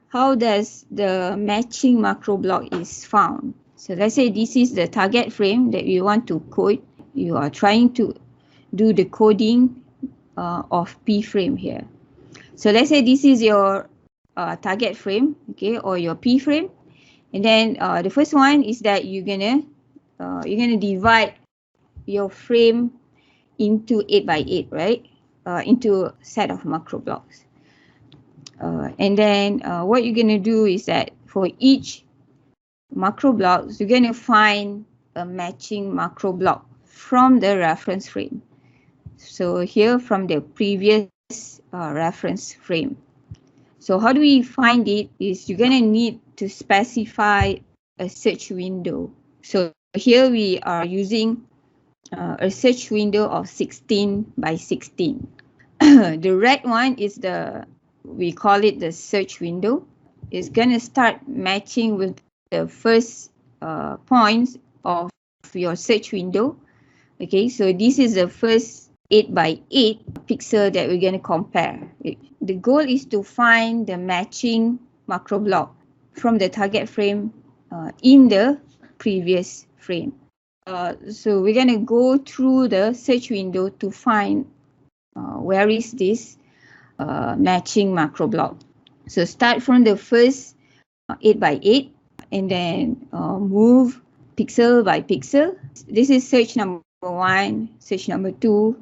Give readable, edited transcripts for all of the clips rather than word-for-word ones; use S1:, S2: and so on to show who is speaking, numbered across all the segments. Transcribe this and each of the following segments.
S1: how does the matching macro block is found? So let's say this is the target frame that you want to code. You are trying to do the coding of P frame here. So let's say this is your target frame, okay, or your P frame. And then the first one is that you're gonna divide your frame into 8 by 8, right? Into a set of macro blocks. And then what you're gonna do is that for each macro blocks, you're gonna find a matching macro block from the reference frame. So here from the previous reference frame. So how do we find it is you're gonna need to specify a search window. So here we are using a search window of 16 by 16. The red one is we call it the search window. It's gonna start matching with the first points of your search window. Okay, so this is the first 8 by 8 pixel that we're gonna compare. The goal is to find the matching macro block from the target frame in the previous frame. So we're gonna go through the search window to find where is this matching macro block. So start from the first 8 by 8 and then move pixel by pixel. This is search number 1, search number 2.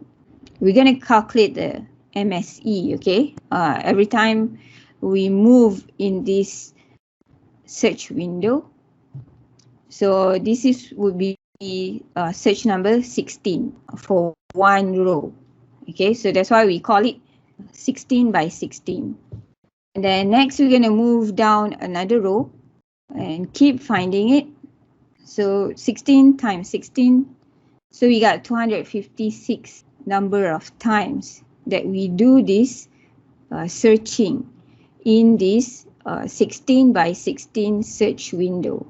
S1: We're going to calculate the MSE, okay? Every time we move in this search window. So this would be search number 16 for one row. Okay, so that's why we call it 16 by 16. And then next we're going to move down another row and keep finding it. So 16 times 16. So we got 256 number of times that we do this searching in this 16 by 16 search window.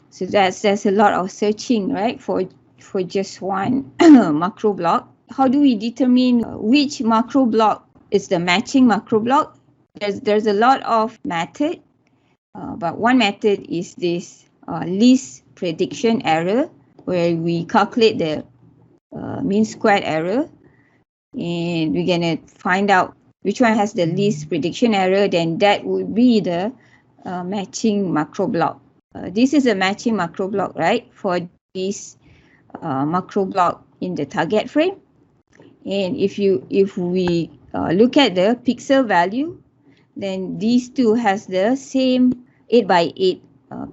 S1: So that's a lot of searching, right, for just one macro block. How do we determine which macro block is the matching macro block? There's a lot of method, but one method is this least prediction error, where we calculate the mean squared error, and we're gonna find out which one has the least prediction error. Then that would be the matching macro block. This is a matching macro block, right, for this macro block in the target frame. And if we look at the pixel value, then these two has the same 8 by 8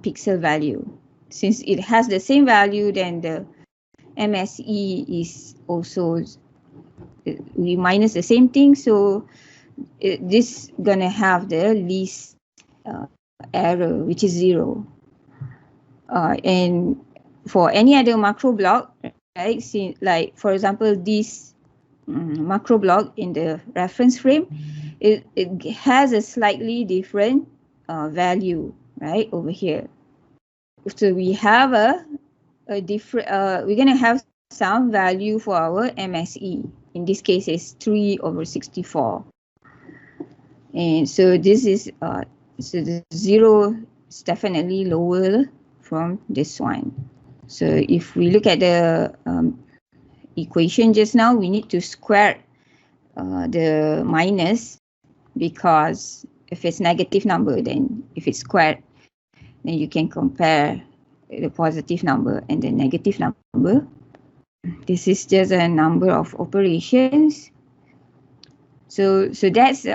S1: pixel value. Since it has the same value, then the MSE is also, we minus the same thing, so this gonna have the least error, which is 0. And for any other macro block, right, see, like for example this macro block in the reference frame, it has a slightly different value, right, over here. So we have a different, we're gonna have some value for our MSE. In this case, it's 3 over 64. And so this is, so the 0 is definitely lower from this one. So if we look at the equation just now, we need to square the minus, because if it's negative number, then if it's squared, then you can compare the positive number and the negative number. This is just a number of operations. So that's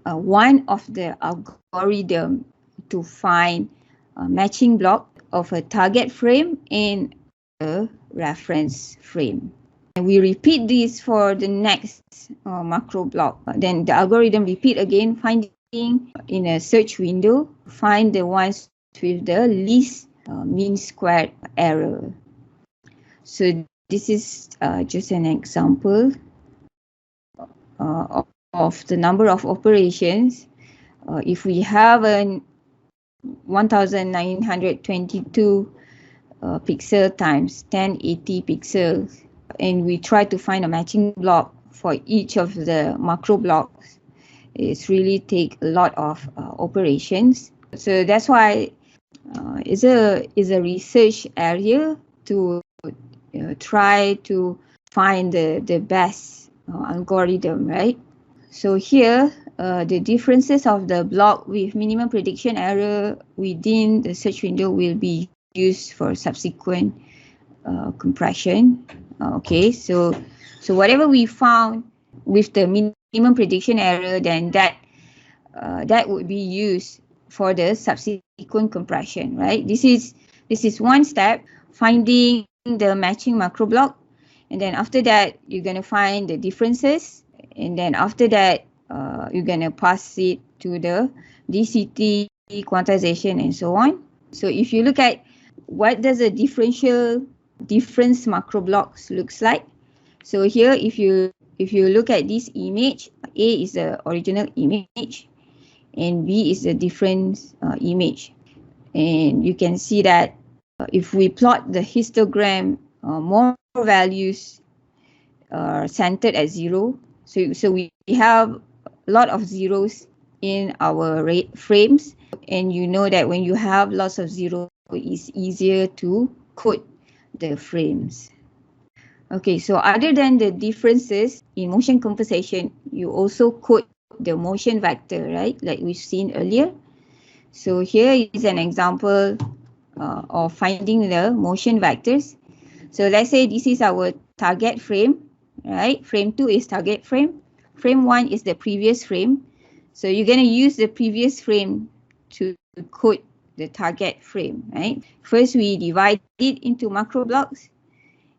S1: one of the algorithm to find a matching block of a target frame in a reference frame. And we repeat this for the next macro block. Then the algorithm repeat again, finding in a search window, find the ones with the least mean squared error. So this is just an example of the number of operations. If we have a 1922 pixel times 1080 pixels, and we try to find a matching block for each of the macro blocks, It's really take a lot of operations. So that's why it's a research area to try to find the best algorithm, right? So here, the differences of the block with minimum prediction error within the search window will be used for subsequent compression. Okay, so whatever we found with the minimum prediction error, then that would be used for the subsequent compression, right? This is one step, finding the matching macro block, and then after that you're going to find the differences, and then after that you're going to pass it to the DCT quantization and so on. So if you look at what does a difference macro blocks looks like, so here if you look at this image, A is the original image and B is the difference image, and you can see that if we plot the histogram, more values are centered at 0. So we have a lot of zeros in our frames, and you know that when you have lots of zeros, it's easier to code the frames. Okay, so other than the differences in motion compensation, you also code the motion vector, right? Like we've seen earlier. So here is an example of finding the motion vectors. So let's say this is our target frame, right? Frame 2 is target frame. Frame 1 is the previous frame. So you're going to use the previous frame to code the target frame, right? First, we divide it into macro blocks,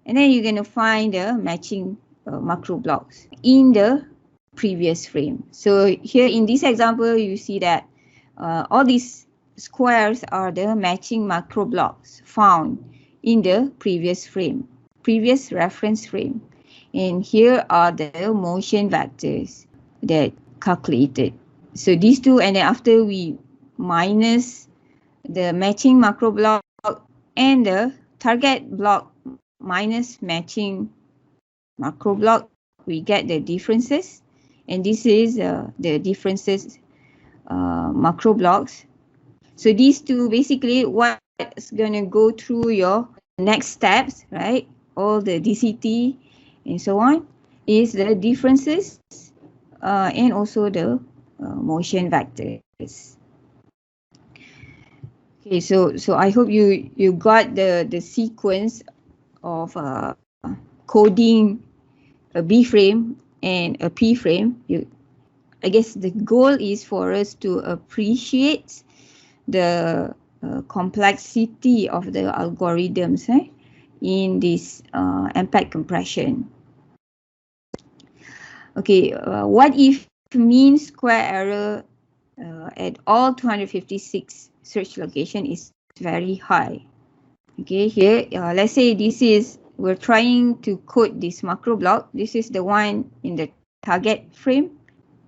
S1: and then you're going to find the matching macro blocks in the previous frame. So here in this example, you see that all these squares are the matching macro blocks found in the previous frame, previous reference frame. And here are the motion vectors that calculated. So these two, and then after we minus the matching macro block and the target block minus matching macro block, we get the differences. And this is the differences macro blocks. So these two, basically what's going to go through your next steps, right? All the DCT and so on, is the differences and also the motion vectors. Okay, so I hope you got the sequence of coding a B frame and a P frame. I guess the goal is for us to appreciate the complexity of the algorithms in this MPEG compression. Okay, what if mean square error at all 256 search location is very high? Okay, here let's say we're trying to code this macro block. This is the one in the target frame.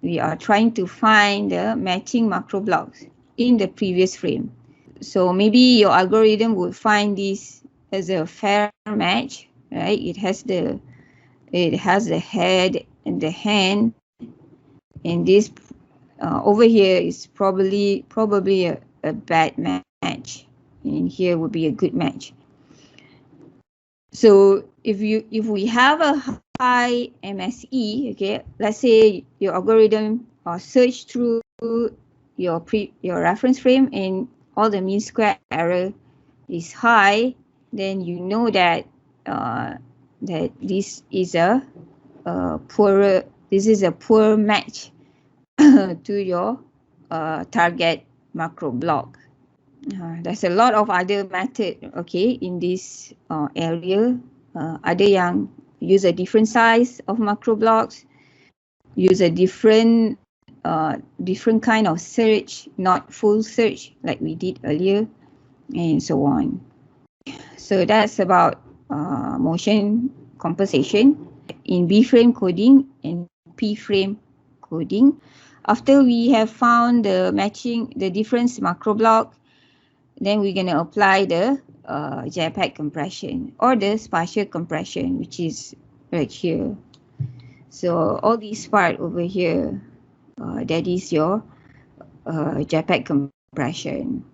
S1: We are trying to find the matching macro blocks in the previous frame. So maybe your algorithm would find this as a fair match, right? It has the head and the hand, and this over here is probably a bad match, and here would be a good match. So if we have a high MSE, okay, let's say your algorithm search through your reference frame and all the mean square error is high, then you know that that this is a poor match to your target macro block. There's a lot of other method, okay, in this area. Ada yang use a different size of macro blocks, use a different kind of search, not full search like we did earlier, and so on. So that's about motion compensation in B frame coding and P frame coding. After we have found the difference macro block, then we're going to apply the JPEG compression or the spatial compression, which is right here. So all this part over here, That is your JPEG compression.